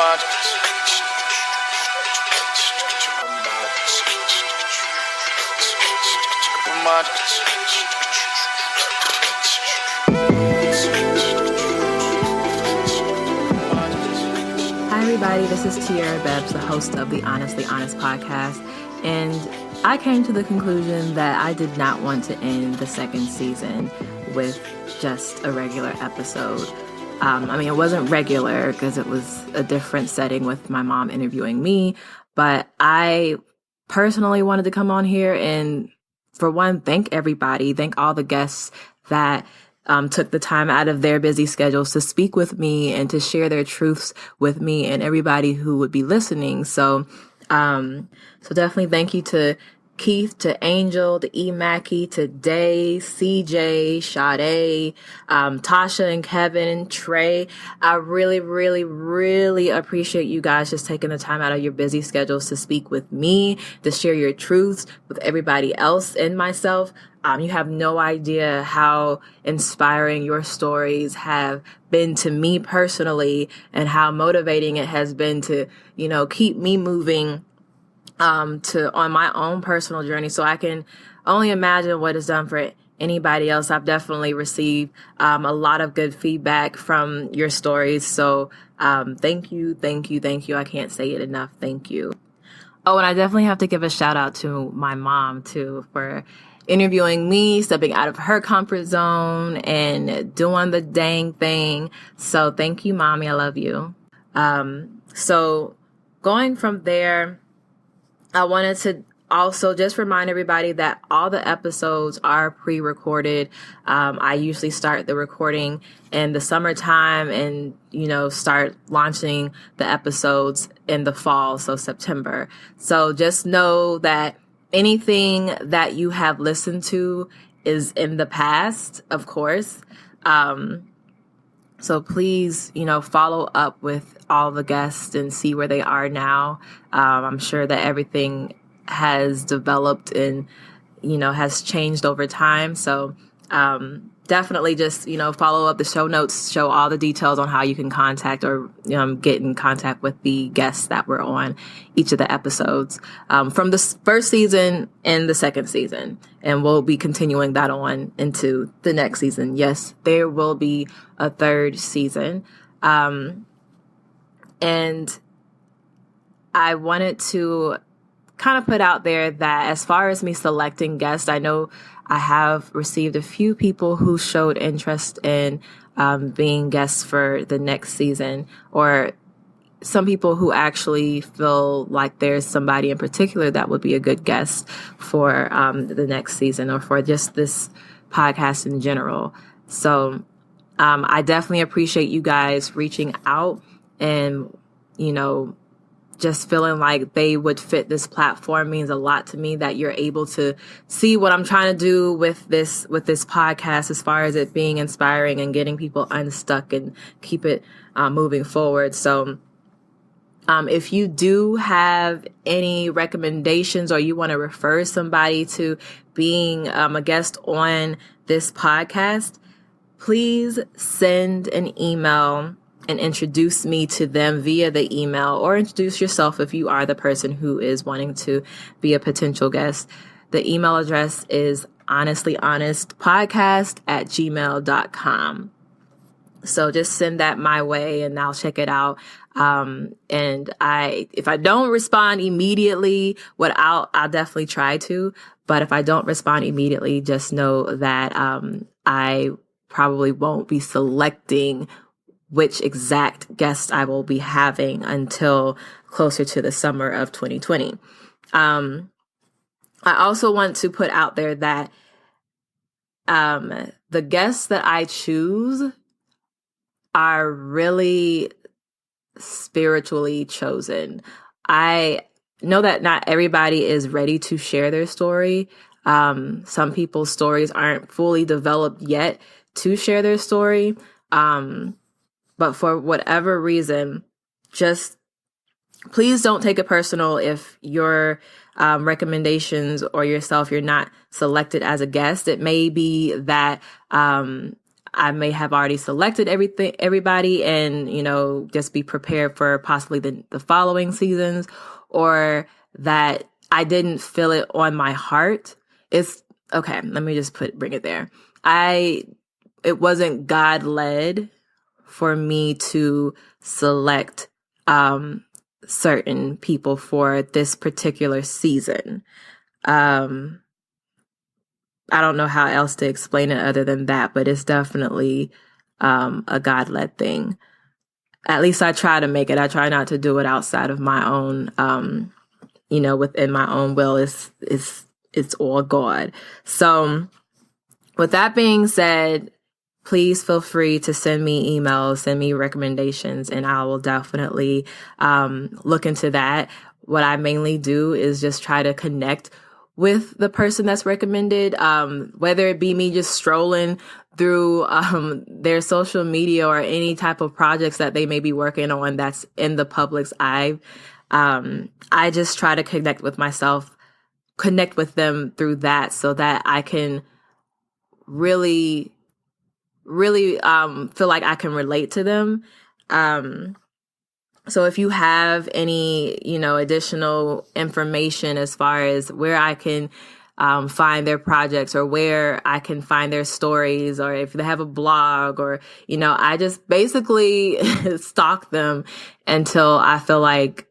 Hi everybody, this is Tiara Bebbs, the host of the Honestly Honest podcast, and I came to the conclusion that I did not want to end the second season with just a regular episode. It wasn't regular because it was a different setting with my mom interviewing me, but I personally wanted to come on here and, for one, thank everybody, thank all the guests that took the time out of their busy schedules to speak with me and to share their truths with me and everybody who would be listening. So definitely thank you to Keith, to Angel, to E. Mackey, to Day, CJ, Sade, Tasha and Kevin, Trey. I really, really, really appreciate you guys just taking the time out of your busy schedules to speak with me, to share your truths with everybody else and myself. You have no idea how inspiring your stories have been to me personally and how motivating it has been to, keep me moving on my own personal journey. So I can only imagine what it's done for anybody else. I've definitely received a lot of good feedback from your stories. So thank you. I can't say it enough. Thank you. Oh, and I definitely have to give a shout out to my mom too for interviewing me, stepping out of her comfort zone and doing the dang thing. So thank you, Mommy. I love you. So going from there, I wanted to also just remind everybody that all the episodes are pre-recorded. I usually start the recording in the summertime and, start launching the episodes in the fall, so September. So just know that anything that you have listened to is in the past, of course. So please, follow up with all the guests and see where they are now. I'm sure that everything has developed and, has changed over time. So definitely just, follow up. The show notes show all the details on how you can contact or get in contact with the guests that were on each of the episodes from the first season and the second season. And we'll be continuing that on into the next season. Yes, there will be a third season. And I wanted to kind of put out there that as far as me selecting guests, I know I have received a few people who showed interest in being guests for the next season, or some people who actually feel like there's somebody in particular that would be a good guest for the next season or for just this podcast in general. So I definitely appreciate you guys reaching out and, just feeling like they would fit this platform means a lot to me, that you're able to see what I'm trying to do with this podcast as far as it being inspiring and getting people unstuck and keep it moving forward. So if you do have any recommendations or you want to refer somebody to being a guest on this podcast, please send an email and introduce me to them via the email, or introduce yourself if you are the person who is wanting to be a potential guest. The email address is honestlyyhonestpodcast@gmail.com. So just send that my way and I'll check it out. And if I don't respond immediately, I'll definitely try to, but if I don't respond immediately, just know that I probably won't be selecting which exact guest I will be having until closer to the summer of 2020. I also want to put out there that the guests that I choose are really spiritually chosen. I know that not everybody is ready to share their story. Some people's stories aren't fully developed yet to share their story. But for whatever reason, just please don't take it personal if your recommendations or yourself, you're not selected as a guest. It may be that I may have already selected everybody and, just be prepared for possibly the following seasons, or that I didn't feel it on my heart. It's okay. Let me just bring it there. It wasn't God led for me to select, certain people for this particular season. I don't know how else to explain it other than that, but it's definitely a God-led thing. At least I try to make it. I try not to do it outside of my own, within my own will. It's all God. So with that being said, please feel free to send me emails, send me recommendations, and I will definitely look into that. What I mainly do is just try to connect with the person that's recommended, whether it be me just strolling through their social media or any type of projects that they may be working on that's in the public's eye. I just try to connect with them through that, so that I can really feel like I can relate to them. So if you have any, additional information as far as where I can find their projects, or where I can find their stories, or if they have a blog, or, I just basically stalk them until I feel like,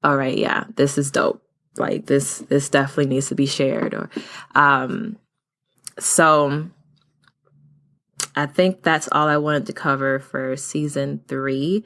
all right, yeah, this is dope. Like this definitely needs to be shared. Or, so I think that's all I wanted to cover for season 3.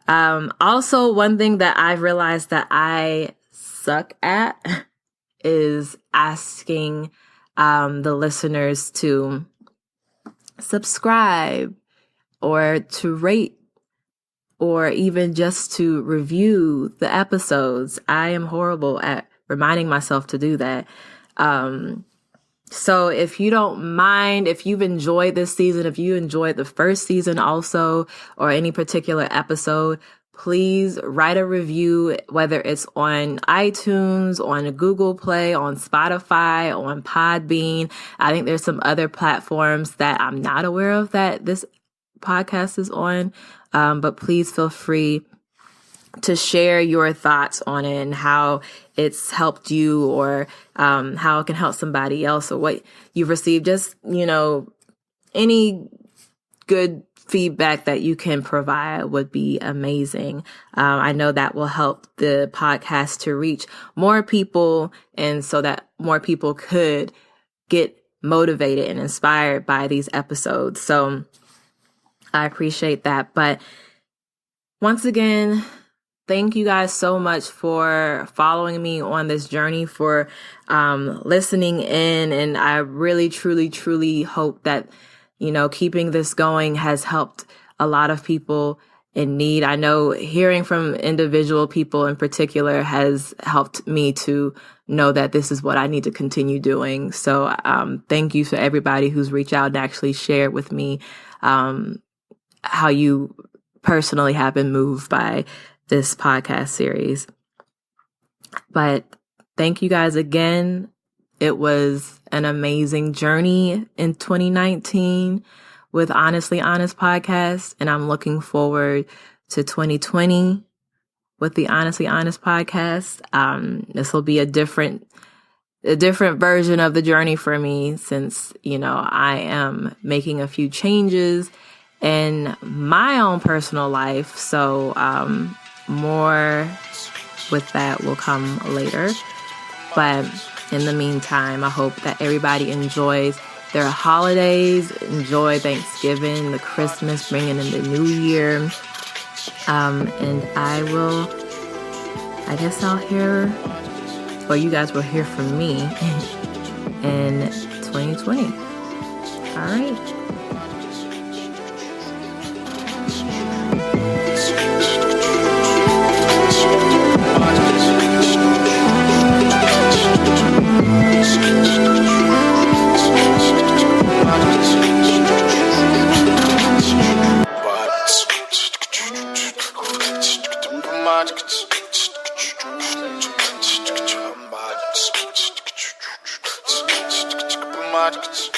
Also, one thing that I've realized that I suck at is asking the listeners to subscribe, or to rate, or even just to review the episodes. I am horrible at reminding myself to do that. So if you don't mind, if you've enjoyed this season, if you enjoyed the first season also, or any particular episode, please write a review, whether it's on iTunes, on Google Play, on Spotify, on Podbean. I think there's some other platforms that I'm not aware of that this podcast is on. But please feel free to share your thoughts on it and how it's helped you, or how it can help somebody else, or what you've received. Just, any good feedback that you can provide would be amazing. I know that will help the podcast to reach more people, and so that more people could get motivated and inspired by these episodes. So I appreciate that. But once again, thank you guys so much for following me on this journey, for listening in. And I really, truly, truly hope that, keeping this going has helped a lot of people in need. I know hearing from individual people in particular has helped me to know that this is what I need to continue doing. So thank you to everybody who's reached out and actually shared with me how you personally have been moved by this podcast series. But thank you guys again. It was an amazing journey in 2019 with Honestly Honest podcast, and I'm looking forward to 2020 with the Honestly Honest podcast. This will be a different version of the journey for me, since, I am making a few changes in my own personal life. So, more with that will come later. But in the meantime, I hope that everybody enjoys their holidays, enjoy Thanksgiving, the Christmas, bringing in the new year. And I guess I'll hear, or you guys will hear from me in 2020. All right. Market.